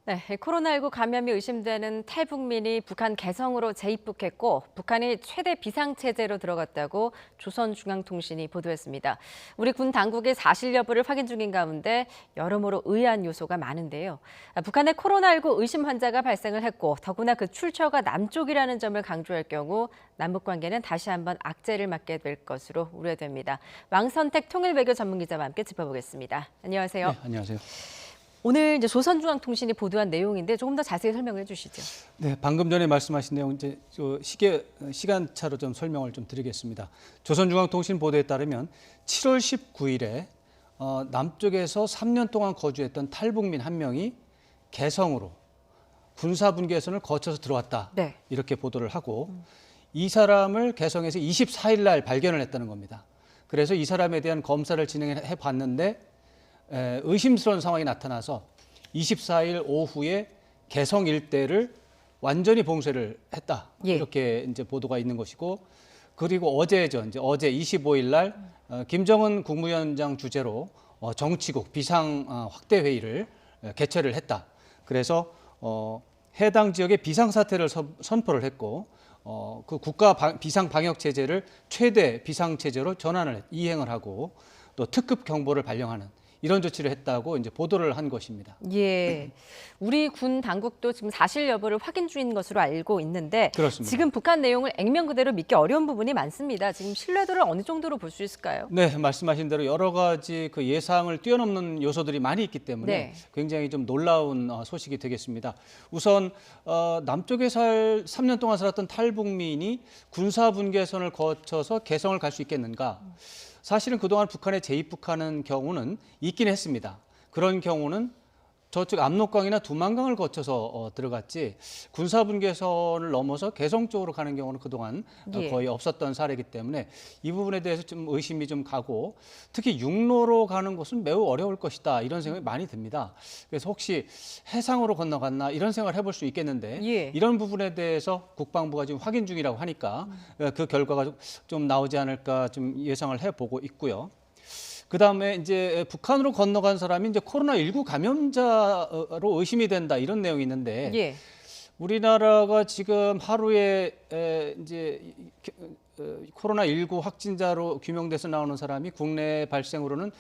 네, 코로나19 감염이 의심되는 탈북민이 북한 개성으로 재입국했고 북한이 최대 비상체제로 들어갔다고 조선중앙통신이 보도했습니다. 우리 군 당국이 사실 여부를 확인 중인 가운데 여러모로 의아한 요소가 많은데요. 북한에 코로나19 의심 환자가 발생을 했고 더구나 그 출처가 남쪽이라는 점을 강조할 경우 남북 관계는 다시 한번 악재를 맞게 될 것으로 우려됩니다. 왕선택 통일외교 전문기자와 함께 짚어보겠습니다. 안녕하세요. 네, 안녕하세요. 오늘 이제 조선중앙통신이 보도한 내용인데 조금 더 자세히 설명을 해주시죠. 네, 방금 전에 말씀하신 내용 이제 시간차로 좀 설명을 좀 드리겠습니다. 조선중앙통신 보도에 따르면 7월 19일에 남쪽에서 3년 동안 거주했던 탈북민 한 명이 개성으로 군사분계선을 거쳐서 들어왔다. 네. 이렇게 보도를 하고 이 사람을 개성에서 24일 날 발견을 했다는 겁니다. 그래서 이 사람에 대한 검사를 진행해 봤는데 의심스러운 상황이 나타나서 24일 오후에 개성 일대를 완전히 봉쇄를 했다. 예. 이렇게 이제 보도가 있는 것이고, 그리고 어제죠. 이제 어제 25일 날 김정은 국무위원장 주재로 정치국 비상 확대 회의를 개최를 했다. 그래서 해당 지역의 비상 사태를 선포를 했고, 그 국가 비상 방역 체제를 최대 비상 체제로 이행을 하고 또 특급 경보를 발령하는 이런 조치를 했다고 이제 보도를 한 것입니다. 예, 우리 군 당국도 지금 사실 여부를 확인 중인 것으로 알고 있는데 그렇습니다. 지금 북한 내용을 액면 그대로 믿기 어려운 부분이 많습니다. 지금 신뢰도를 어느 정도로 볼 수 있을까요? 네, 말씀하신 대로 여러 가지 그 예상을 뛰어넘는 요소들이 많이 있기 때문에 네. 굉장히 좀 놀라운 소식이 되겠습니다. 우선 남쪽에 3년 동안 살았던 탈북민이 군사분계선을 거쳐서 개성을 갈 수 있겠는가? 사실은 그동안 북한에 재입국하는 경우는 있긴 했습니다. 그런 경우는 저쪽 압록강이나 두만강을 거쳐서 들어갔지 군사분계선을 넘어서 개성 쪽으로 가는 경우는 그동안 예. 거의 없었던 사례이기 때문에 이 부분에 대해서 좀 의심이 좀 가고, 특히 육로로 가는 것은 매우 어려울 것이다 이런 생각이 많이 듭니다. 그래서 혹시 해상으로 건너갔나 이런 생각을 해볼 수 있겠는데 예. 이런 부분에 대해서 국방부가 지금 확인 중이라고 하니까 그 결과가 좀 나오지 않을까 좀 예상을 해보고 있고요. 그다음에 이제 북한으로 건너간 사람이 이제 코로나19 감염자로 의심이 된다 이런 내용이 있는데 예. 우리나라가 지금 하루에 이제 코로나19 확진자로 규명돼서 나오는 사람이 국내 발생으로는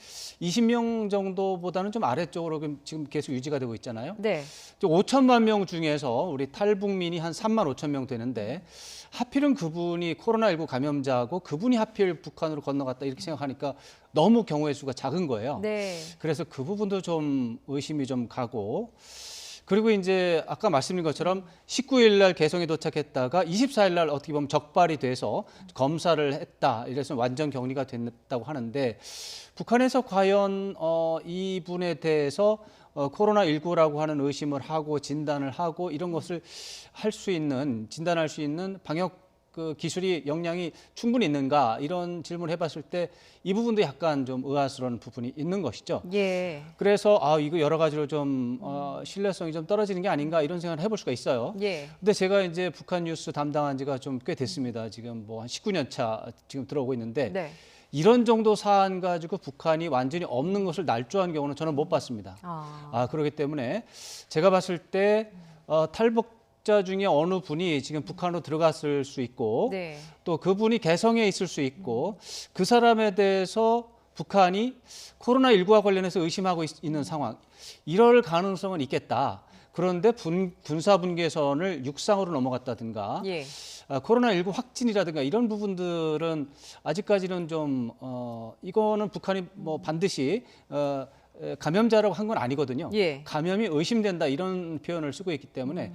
20명 정도보다는 좀 아래쪽으로 지금 계속 유지가 되고 있잖아요. 네. 5천만 명 중에서 우리 탈북민이 한 3만 5천 명 되는데 하필은 그분이 코로나19 감염자고 그분이 하필 북한으로 건너갔다 이렇게 생각하니까 너무 경우의 수가 작은 거예요. 네. 그래서 그 부분도 좀 의심이 좀 가고, 그리고 이제 아까 말씀드린 것처럼 19일 날 개성에 도착했다가 24일 날 어떻게 보면 적발이 돼서 검사를 했다. 이래서 완전 격리가 됐다고 하는데 북한에서 과연 이분에 대해서 코로나19라고 하는 의심을 하고 진단을 하고 이런 것을 진단할 수 있는 방역 그 기술이 역량이 충분히 있는가 이런 질문을 해봤을 때 이 부분도 약간 좀 의아스러운 부분이 있는 것이죠. 예. 그래서 이거 여러 가지로 좀 신뢰성이 좀 떨어지는 게 아닌가 이런 생각을 해볼 수가 있어요. 예. 근데 제가 이제 북한 뉴스 담당한 지가 좀 꽤 됐습니다. 지금 뭐 한 19년 차 지금 들어오고 있는데 네. 이런 정도 사안 가지고 북한이 완전히 없는 것을 날조한 경우는 저는 못 봤습니다. 그렇기 때문에 제가 봤을 때 탈북자 중에 어느 분이 지금 북한으로 들어갔을 수 있고 네. 또 그분이 개성에 있을 수 있고 그 사람에 대해서 북한이 코로나19와 관련해서 의심하고 있는 상황, 이럴 가능성은 있겠다. 그런데 군사분계선을 육상으로 넘어갔다든가 예. 코로나19 확진이라든가 이런 부분들은 아직까지는 좀 이거는 북한이 뭐 반드시 감염자라고 한 건 아니거든요. 예. 감염이 의심된다 이런 표현을 쓰고 있기 때문에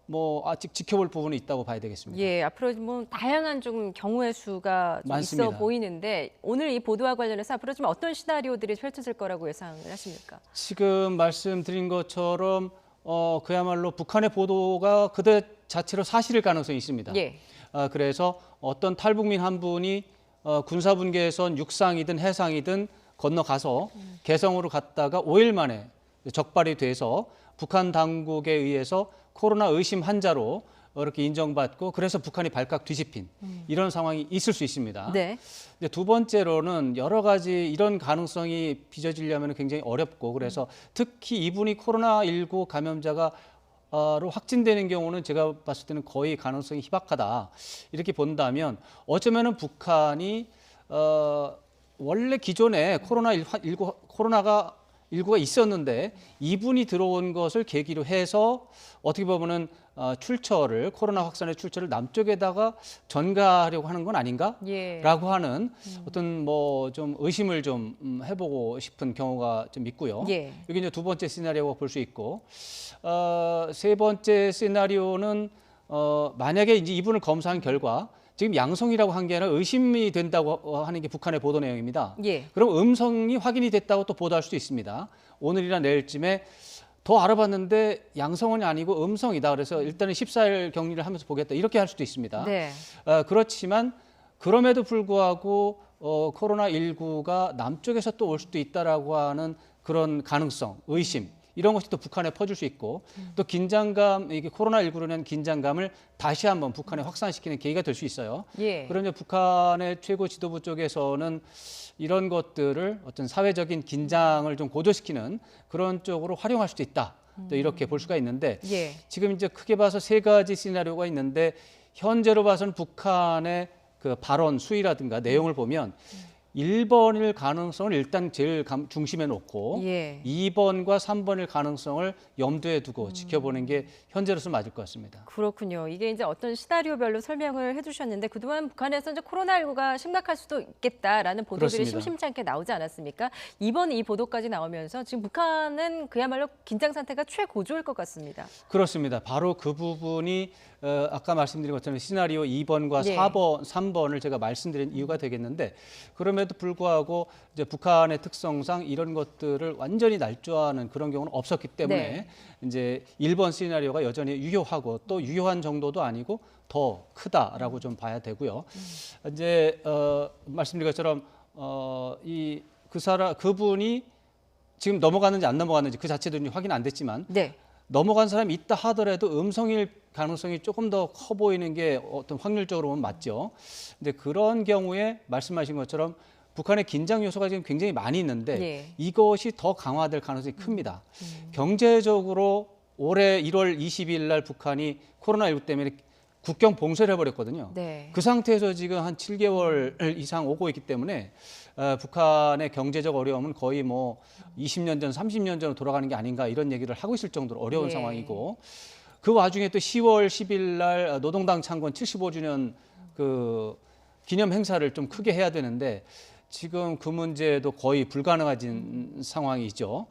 뭐 아직 지켜볼 부분이 있다고 봐야 되겠습니다. 예, 앞으로 뭐 다양한 좀 경우의 수가 좀 많습니다. 있어 보이는데 오늘 이 보도와 관련해서 앞으로 좀 어떤 시나리오들이 펼쳐질 거라고 예상을 하십니까? 지금 말씀드린 것처럼 그야말로 북한의 보도가 그대 자체로 사실일 가능성이 있습니다. 예. 그래서 어떤 탈북민 한 분이 군사분계선 육상이든 해상이든 건너가서 개성으로 갔다가 5일 만에 적발이 돼서 북한 당국에 의해서 코로나 의심 환자로 이렇게 인정받고 그래서 북한이 발칵 뒤집힌 이런 상황이 있을 수 있습니다. 네. 근데 두 번째로는 여러 가지 이런 가능성이 빚어지려면 굉장히 어렵고 그래서 특히 이분이 코로나19 감염자가 로 확진되는 경우는 제가 봤을 때는 거의 가능성이 희박하다 이렇게 본다면 어쩌면은 북한이 원래 기존에 코로나가19가 있었는데 이분이 들어온 것을 계기로 해서 어떻게 보면은 출처를 코로나 확산의 출처를 남쪽에다가 전가하려고 하는 건 아닌가라고 예. 하는 어떤 뭐 좀 의심을 좀 해보고 싶은 경우가 좀 있고요. 예. 여기 이제 두 번째 시나리오가 볼 수 있고 세 번째 시나리오는 만약에 이제 이분을 검사한 결과 지금 양성이라고 한 게 아니라 의심이 된다고 하는 게 북한의 보도 내용입니다. 예. 그럼 음성이 확인이 됐다고 또 보도할 수도 있습니다. 오늘이나 내일쯤에 더 알아봤는데 양성은 아니고 음성이다. 그래서 일단은 14일 격리를 하면서 보겠다. 이렇게 할 수도 있습니다. 네. 그렇지만 그럼에도 불구하고 코로나19가 남쪽에서 또 올 수도 있다라고 하는 그런 가능성, 의심 이런 것이 또 북한에 퍼질 수 있고 또 긴장감, 이게 코로나19로 인한 긴장감을 다시 한번 북한에 확산시키는 계기가 될 수 있어요. 예. 그런데 북한의 최고 지도부 쪽에서는 이런 것들을 어떤 사회적인 긴장을 좀 고조시키는 그런 쪽으로 활용할 수도 있다. 또 이렇게 볼 수가 있는데 예. 지금 이제 크게 봐서 세 가지 시나리오가 있는데 현재로 봐서는 북한의 그 발언 수위라든가 내용을 보면 1번일 가능성을 일단 제일 중심에 놓고 예. 2번과 3번일 가능성을 염두에 두고 지켜보는 게 현재로서 맞을 것 같습니다. 그렇군요. 이게 이제 어떤 시나리오별로 설명을 해주셨는데 그동안 북한에서 이제 코로나19가 심각할 수도 있겠다라는 보도들이 그렇습니다. 심심치 않게 나오지 않았습니까? 이번 이 보도까지 나오면서 지금 북한은 그야말로 긴장 상태가 최고조일 것 같습니다. 그렇습니다. 바로 그 부분이 아까 말씀드린 것처럼 시나리오 2번과 예. 4번, 3번을 제가 말씀드린 이유가 되겠는데 그럼에도 불구하고 이제 북한의 특성상 이런 것들을 완전히 날조하는 그런 경우는 없었기 때문에 네. 이제 1번 시나리오가 여전히 유효하고 또 유효한 정도도 아니고 더 크다라고 좀 봐야 되고요. 이제 말씀드린 것처럼 그분이 지금 넘어갔는지 안 넘어갔는지 그 자체도 확인 안 됐지만 네. 넘어간 사람이 있다 하더라도 음성일 가능성이 조금 더 커 보이는 게 어떤 확률적으로 보면 맞죠. 근데 그런 경우에 말씀하신 것처럼 북한의 긴장 요소가 지금 굉장히 많이 있는데 예. 이것이 더 강화될 가능성이 큽니다. 경제적으로 올해 1월 20일 날 북한이 코로나19 때문에 국경 봉쇄를 해버렸거든요. 네. 그 상태에서 지금 한 7개월 이상 오고 있기 때문에 북한의 경제적 어려움은 거의 뭐 20년 전, 30년 전으로 돌아가는 게 아닌가 이런 얘기를 하고 있을 정도로 어려운 예. 상황이고 그 와중에 또 10월 10일 날 노동당 창건 75주년 그 기념 행사를 좀 크게 해야 되는데 지금 그 문제도 거의 불가능해진 상황이죠.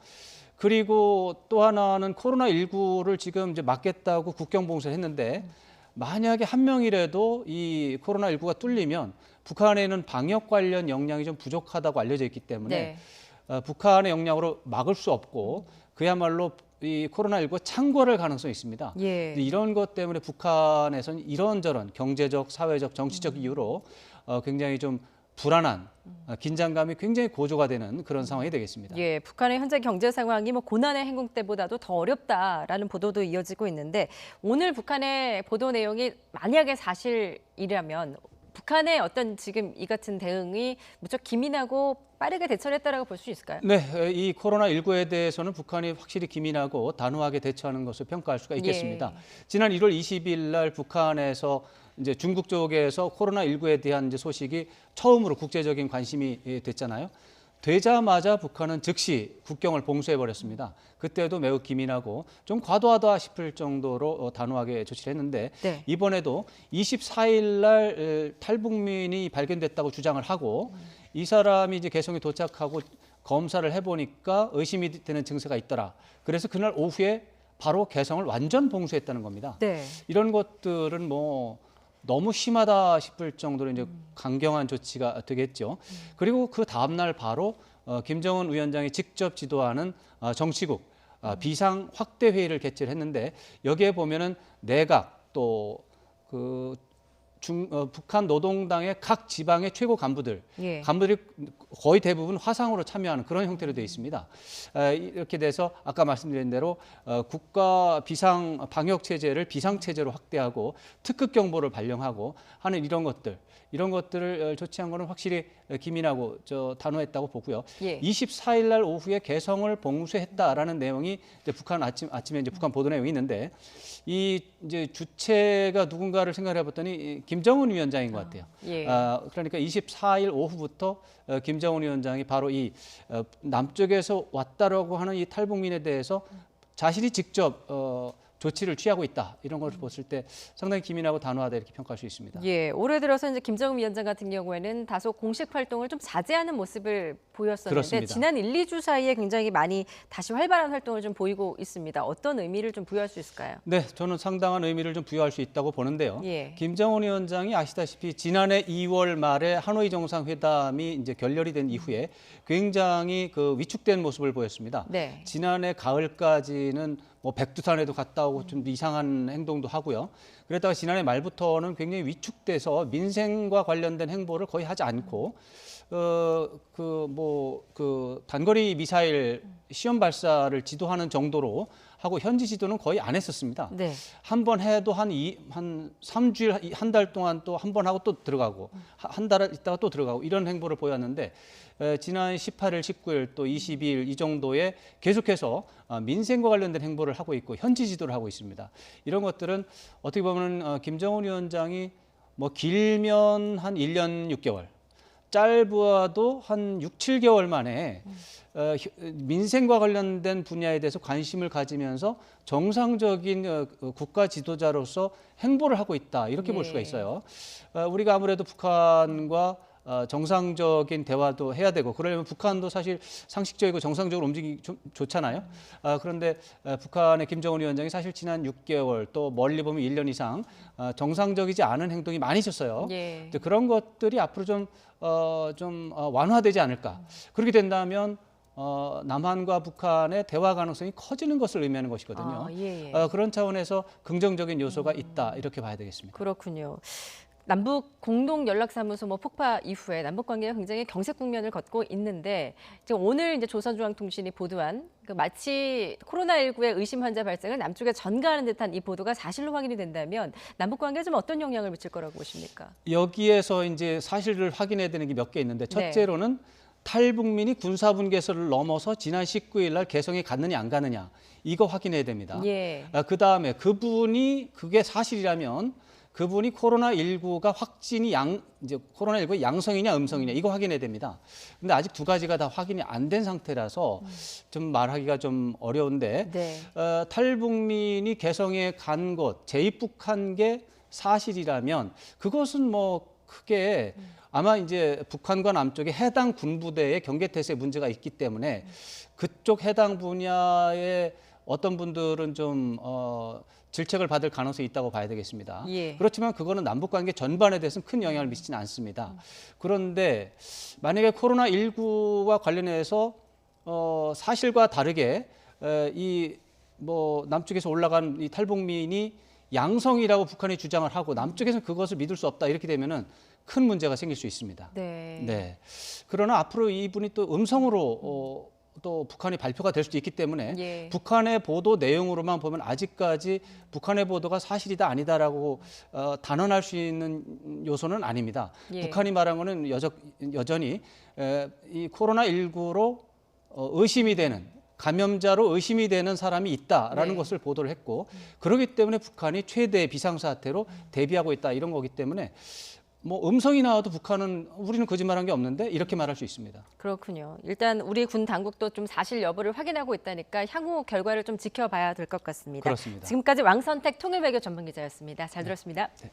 그리고 또 하나는 코로나19를 지금 이제 막겠다고 국경 봉쇄를 했는데 만약에 한 명이라도 이 코로나19가 뚫리면 북한에는 방역 관련 역량이 좀 부족하다고 알려져 있기 때문에 네. 북한의 역량으로 막을 수 없고 그야말로 이 코로나19가 창궐할 가능성이 있습니다. 예. 이런 것 때문에 북한에서는 이런저런 경제적, 사회적, 정치적 이유로 굉장히 좀 불안한 긴장감이 굉장히 고조가 되는 그런 상황이 되겠습니다. 예, 북한의 현재 경제 상황이 뭐 고난의 행군 때보다도 더 어렵다라는 보도도 이어지고 있는데 오늘 북한의 보도 내용이 만약에 사실이라면 북한의 어떤 지금 이 같은 대응이 무척 기민하고 빠르게 대처를 했다라고 볼 수 있을까요? 네, 이 코로나19에 대해서는 북한이 확실히 기민하고 단호하게 대처하는 것을 평가할 수가 있겠습니다. 예. 지난 1월 20일 날 북한에서 이제 중국 쪽에서 코로나19에 대한 이제 소식이 처음으로 국제적인 관심이 됐잖아요. 되자마자 북한은 즉시 국경을 봉쇄해 버렸습니다. 그때도 매우 기민하고 좀 과도하다 싶을 정도로 단호하게 조치를 했는데 네. 이번에도 24일 날 탈북민이 발견됐다고 주장을 하고 이 사람이 이제 개성에 도착하고 검사를 해보니까 의심이 되는 증세가 있더라. 그래서 그날 오후에 바로 개성을 완전 봉쇄했다는 겁니다. 네. 이런 것들은 뭐 너무 심하다 싶을 정도로 이제 강경한 조치가 되겠죠. 그리고 그 다음 날 바로 김정은 위원장이 직접 지도하는 정치국 비상 확대 회의를 개최를 했는데 여기에 보면은 내각 또 그 북한 노동당의 각 지방의 최고 예. 간부들이 거의 대부분 화상으로 참여하는 그런 형태로 되어 있습니다. 이렇게 돼서 아까 말씀드린 대로 국가 비상 방역 체제를 비상 체제로 확대하고 특급 경보를 발령하고 하는 이런 것들을 조치한 거는 확실히 기민하고 단호했다고 보고요. 예. 24일 날 오후에 개성을 봉쇄했다라는 내용이 이제 북한 아침에 이제 북한 보도 내용이 있는데 이 이제 주체가 누군가를 생각해 봤더니 김정은 위원장인 것 같아요. 예. 그러니까 24일 오후부터 김정은 위원장이 바로 이 남쪽에서 왔다라고 하는 이 탈북민에 대해서 자신이 직접 조치를 취하고 있다. 이런 걸 봤을 때 상당히 기민하고 단호하다 이렇게 평가할 수 있습니다. 예, 올해 들어서 이제 김정은 위원장 같은 경우에는 다소 공식 활동을 좀 자제하는 모습을 보였었는데 그렇습니다. 지난 1, 2주 사이에 굉장히 많이 다시 활발한 활동을 좀 보이고 있습니다. 어떤 의미를 좀 부여할 수 있을까요? 네, 저는 상당한 의미를 좀 부여할 수 있다고 보는데요. 예. 김정은 위원장이 아시다시피 지난해 2월 말에 하노이 정상회담이 이제 결렬이 된 이후에 굉장히 그 위축된 모습을 보였습니다. 네. 지난해 가을까지는 뭐 백두산에도 갔다 오고 좀 이상한 행동도 하고요. 그랬다가 지난해 말부터는 굉장히 위축돼서 민생과 관련된 행보를 거의 하지 않고 단거리 미사일 시험 발사를 지도하는 정도로 하고 현지 지도는 거의 안 했었습니다. 네. 한 번 해도 한 3주일, 한 달 동안 또 한 번 하고 또 들어가고 한 달 있다가 또 들어가고 이런 행보를 보였는데 지난 18일, 19일 또 22일 이 정도에 계속해서 민생과 관련된 행보를 하고 있고 현지 지도를 하고 있습니다. 이런 것들은 어떻게 보면 김정은 위원장이 뭐 길면 한 1년 6개월, 짧아도 한 6, 7개월 만에 민생과 관련된 분야에 대해서 관심을 가지면서 정상적인 국가 지도자로서 행보를 하고 있다 이렇게 볼 수가 있어요. 우리가 아무래도 북한과 정상적인 대화도 해야 되고 그러려면 북한도 사실 상식적이고 정상적으로 움직이기 좋잖아요. 그런데 북한의 김정은 위원장이 사실 지난 6개월 또 멀리 보면 1년 이상 정상적이지 않은 행동이 많이 있었어요. 예. 그런 것들이 앞으로 좀 완화되지 않을까. 그렇게 된다면 남한과 북한의 대화 가능성이 커지는 것을 의미하는 것이거든요. 예. 그런 차원에서 긍정적인 요소가 있다 이렇게 봐야 되겠습니다. 그렇군요. 남북 공동 연락사무소 폭파 이후에 남북 관계가 굉장히 경색 국면을 걷고 있는데 지금 오늘 이제 조선중앙통신이 보도한 마치 코로나19의 의심 환자 발생을 남쪽에 전가하는 듯한 이 보도가 사실로 확인이 된다면 남북 관계에 좀 어떤 영향을 미칠 거라고 보십니까? 여기에서 이제 사실을 확인해야 되는 게 몇 개 있는데 첫째로는 탈북민이 군사분계선을 넘어서 지난 19일 날 개성에 갔느냐 안 가느냐 이거 확인해야 됩니다. 예. 그다음에 그게 사실이라면 그분이 코로나19가 확진이 이제 코로나19 양성이냐 음성이냐 이거 확인해야 됩니다. 근데 아직 두 가지가 다 확인이 안 된 상태라서 좀 말하기가 좀 어려운데 네. 탈북민이 개성에 간 것, 재입국한 게 사실이라면 그것은 뭐 크게 아마 이제 북한과 남쪽의 해당 군부대의 경계태세 문제가 있기 때문에 그쪽 해당 분야의 어떤 분들은 좀 질책을 받을 가능성이 있다고 봐야 되겠습니다. 예. 그렇지만 그거는 남북관계 전반에 대해서는 큰 영향을 미치지는 않습니다. 그런데 만약에 코로나19와 관련해서 사실과 다르게 남쪽에서 올라간 이 탈북민이 양성이라고 북한이 주장을 하고 남쪽에서는 그것을 믿을 수 없다 이렇게 되면은 큰 문제가 생길 수 있습니다. 네. 그러나 앞으로 이분이 또 음성으로 또 북한이 발표가 될 수도 있기 때문에 예. 북한의 보도 내용으로만 보면 아직까지 북한의 보도가 사실이다 아니다라고 단언할 수 있는 요소는 아닙니다. 예. 북한이 말한 거는 여전히 이 코로나19로 의심이 되는 감염자로 의심이 되는 사람이 있다라는 것을 보도를 했고 그렇기 때문에 북한이 최대 비상사태로 대비하고 있다 이런 거기 때문에 뭐 음성이 나와도 북한은 우리는 거짓말한 게 없는데 이렇게 말할 수 있습니다. 그렇군요. 일단 우리 군 당국도 좀 사실 여부를 확인하고 있다니까 향후 결과를 좀 지켜봐야 될 것 같습니다. 그렇습니다. 지금까지 왕선택 통일외교 전문기자였습니다. 잘 들었습니다. 네.